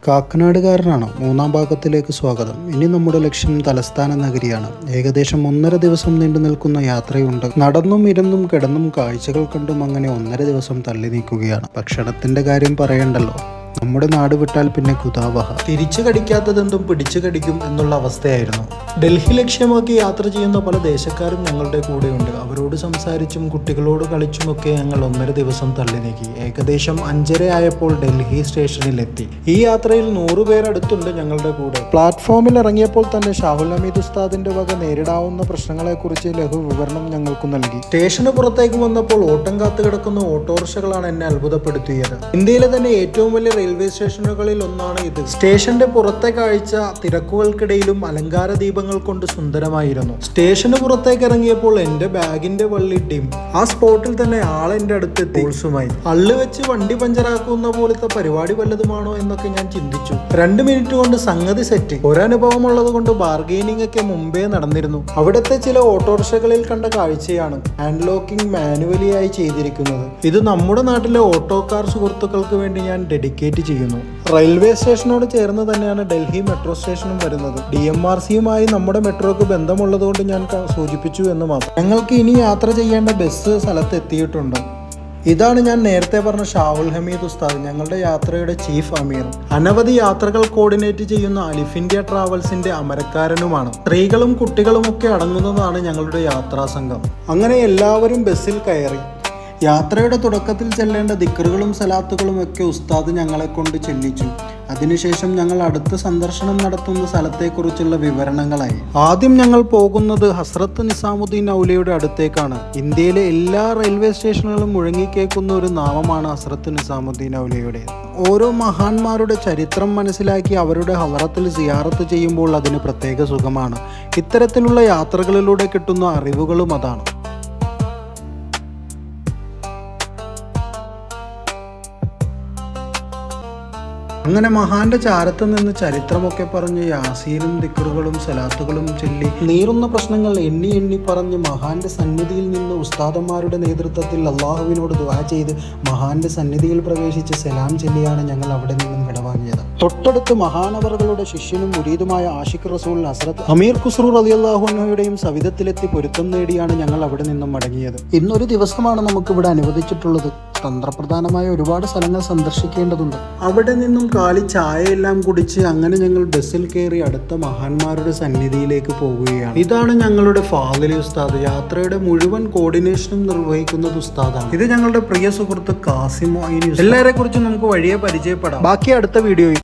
കാക്കനാടുകാരനാണ്. മൂന്നാം ഭാഗത്തിലേക്ക് സ്വാഗതം. ഇനി നമ്മുടെ ലക്ഷ്യം തലസ്ഥാന നഗരിയാണ്. ഏകദേശം 1.5 ദിവസം നീണ്ടു നിൽക്കുന്ന യാത്രയുണ്ട്. നടന്നും ഇരുന്നും കിടന്നും കാഴ്ചകൾ കണ്ടും അങ്ങനെ 1.5 ദിവസം തള്ളി നീക്കുകയാണ്. ഭക്ഷണത്തിന്റെ കാര്യം പറയണ്ടല്ലോ. നമ്മുടെ നാട് വിട്ടാൽ പിന്നെ കുതാവഹ. തിരിച്ചു കടിക്കാത്തതെന്തും പിടിച്ചു കടിക്കും എന്നുള്ള അവസ്ഥയായിരുന്നു. ഡൽഹി ലക്ഷ്യമാക്കി യാത്ര ചെയ്യുന്ന പല ദേശക്കാരും ഞങ്ങളുടെ കൂടെയുണ്ട്. അവരോട് സംസാരിച്ചും കുട്ടികളോട് കളിച്ചുമൊക്കെ ഞങ്ങൾ 1.5 ദിവസം തള്ളി നീക്കി. ഏകദേശം 5:30 ആയപ്പോൾ ഡൽഹി സ്റ്റേഷനിലെത്തി. ഈ യാത്രയിൽ 100 പേരടുത്തുണ്ട് ഞങ്ങളുടെ കൂടെ. പ്ലാറ്റ്ഫോമിൽ ഇറങ്ങിയപ്പോൾ തന്നെ ഷാഹുൽ ഹമീദ് ഉസ്താദിന്റെ വക നേരിടാവുന്ന പ്രശ്നങ്ങളെക്കുറിച്ച് ലഘു വിവരണം ഞങ്ങൾക്ക് നൽകി. സ്റ്റേഷന് പുറത്തേക്ക് വന്നപ്പോൾ ഓട്ടം കാത്തു കിടക്കുന്ന ഓട്ടോറിക്ഷകളാണ് എന്നെ അത്ഭുതപ്പെടുത്തിയത്. ഇന്ത്യയിലെ തന്നെ ഏറ്റവും വലിയ റെയിൽവേ സ്റ്റേഷനുകളിൽ ഒന്നാണ് ഇത്. സ്റ്റേഷന്റെ പുറത്തെ കാഴ്ച തിരക്കുകൾക്കിടയിലും അലങ്കാര ദീപങ്ങൾ കൊണ്ട് സുന്ദരമായിരുന്നു. സ്റ്റേഷന് പുറത്തേക്ക് ഇറങ്ങിയപ്പോൾ എന്റെ ബാഗിന്റെ വള്ളി ഡിം. ആ സ്പോട്ടിൽ തന്നെ ആളെന്റെ അടുത്ത് ടൂൾസുമായി. അള്ളു വെച്ച് വണ്ടി പഞ്ചറാക്കുന്ന പോലത്തെ പരിപാടി വല്ലതുമാണോ എന്നൊക്കെ ഞാൻ ചിന്തിച്ചു. 2 മിനിറ്റ് കൊണ്ട് സംഗതി സെറ്റ്. ഒരനുഭവം ഉള്ളത് കൊണ്ട് ബാർഗെയിനിങ് ഒക്കെ മുമ്പേ നടന്നിരുന്നു. അവിടുത്തെ ചില ഓട്ടോറിക്ഷകളിൽ കണ്ട കാഴ്ചയാണ് ഹാൻഡ് ലോക്കിംഗ് മാനുവലി ആയി ചെയ്തിരിക്കുന്നത്. ഇത് നമ്മുടെ നാട്ടിലെ ഓട്ടോക്കാർ സുഹൃത്തുക്കൾക്ക് വേണ്ടി ഞാൻ ഡെഡിക്കേറ്റ് ചെയ്യുന്നു. റെയിൽവേ സ്റ്റേഷനോട് ചേർന്ന് തന്നെയാണ് ഡൽഹി മെട്രോ സ്റ്റേഷനും വരുന്നത്. DMRCയുമായി നമ്മുടെ മെട്രോക്ക് ബന്ധമുള്ളത് കൊണ്ട് ഞാൻ സൂചിപ്പിച്ചു എന്ന് മാത്രം. ഞങ്ങൾക്ക് ഇനി യാത്ര ചെയ്യേണ്ട ബസ് സ്ഥലത്ത് എത്തിയിട്ടുണ്ട്. ഇതാണ് ഞാൻ നേരത്തെ പറഞ്ഞ ഷാഹുൽ ഹമീദ് ഉസ്താദ്, ഞങ്ങളുടെ യാത്രയുടെ ചീഫ് അമീർ. അനവധി യാത്രകൾ കോർഡിനേറ്റ് ചെയ്യുന്ന അലിഫ് ഇന്ത്യ ട്രാവൽസിന്റെ അമരക്കാരനുമാണ്. സ്ത്രീകളും കുട്ടികളും ഒക്കെ അടങ്ങുന്നതാണ് ഞങ്ങളുടെ യാത്രാ സംഘം. അങ്ങനെ എല്ലാവരും ബസ്സിൽ കയറി. യാത്രയുടെ തുടക്കത്തിൽ ചെല്ലേണ്ട ദിക്റുകളും സലാത്തുകളും ഒക്കെ ഉസ്താദ് ഞങ്ങളെ കൊണ്ട് ചെല്ലിച്ചു. അതിനുശേഷം ഞങ്ങൾ അടുത്ത സന്ദർശനം നടത്തുന്ന സ്ഥലത്തെക്കുറിച്ചുള്ള വിവരണങ്ങളായി. ആദ്യം ഞങ്ങൾ പോകുന്നത് ഹസ്രത്ത് നിസാമുദ്ദീൻ ഔലിയുടെ അടുത്തേക്കാണ്. ഇന്ത്യയിലെ എല്ലാ റെയിൽവേ സ്റ്റേഷനുകളും മുഴങ്ങിക്കേൾക്കുന്ന ഒരു നാമമാണ് ഹസ്രത്ത് നിസാമുദ്ദീൻ ഔലിയുടെ. ഓരോ മഹാന്മാരുടെ ചരിത്രം മനസ്സിലാക്കി അവരുടെ ഹളറത്തിൽ സിയാറത്ത് ചെയ്യുമ്പോൾ അതിന് പ്രത്യേക സുഖമാണ്. ഇത്തരത്തിലുള്ള യാത്രകളിലൂടെ കിട്ടുന്ന അറിവുകളും അതാണ്. അങ്ങനെ മഹാന്റെ ചാരത്ത് നിന്ന് ചരിത്രമൊക്കെ പറഞ്ഞ് യാസീനും ദിക്റുകളും സലാത്തുകളും ചൊല്ലി നീറുന്ന പ്രശ്നങ്ങൾ എണ്ണി എണ്ണി പറഞ്ഞ് മഹാന്റെ സന്നിധിയിൽ നിന്ന് ഉസ്താദന്മാരുടെ നേതൃത്വത്തിൽ അള്ളാഹുവിനോട് ദുആ ചെയ്ത് മഹാന്റെ സന്നിധിയിൽ പ്രവേശിച്ച് സലാം ചൊല്ലിയാണ് ഞങ്ങൾ അവിടെ നിന്നും വിടവാങ്ങിയത്. തൊട്ടടുത്ത് മഹാനവറുകളുടെ ശിഷ്യനും മുരീദുമായ ആഷിഖ് റസൂൽ ഹസ്രത്ത് അമീർ ഖുസ്രു റളിയല്ലാഹു അൻഹുയുടെയും സവിധത്തിലെത്തി പൊരുത്തം നേടിയാണ് ഞങ്ങൾ അവിടെ നിന്നും മടങ്ങിയത്. ഇന്നൊരു ദിവസമാണ് നമുക്കിവിടെ അനുവദിച്ചിട്ടുള്ളത്. തന്ത്രപ്രധാനമായ ഒരുപാട് സ്ഥലങ്ങൾ സന്ദർശിക്കേണ്ടതുണ്ട്. അവിടെ നിന്നും കാലി ചായയെല്ലാം കുടിച്ച് അങ്ങനെ ഞങ്ങൾ ബസ്സിൽ കയറി അടുത്ത മഹാന്മാരുടെ സന്നിധിയിലേക്ക് പോകുകയാണ്. ഇതാണ് ഞങ്ങളുടെ ഫാദിലി ഉസ്താദ്. യാത്രയുടെ മുഴുവൻ കോർഡിനേഷനും നിർവഹിക്കുന്നത് ഉസ്താദാണ്. ഇത് ഞങ്ങളുടെ പ്രിയ സുഹൃത്ത് കാസിം മൊയ്നി. എല്ലാവരെ കുറിച്ചും നമുക്ക് വഴിയെ പരിചയപ്പെടാം. ബാക്കി അടുത്ത വീഡിയോയിൽ.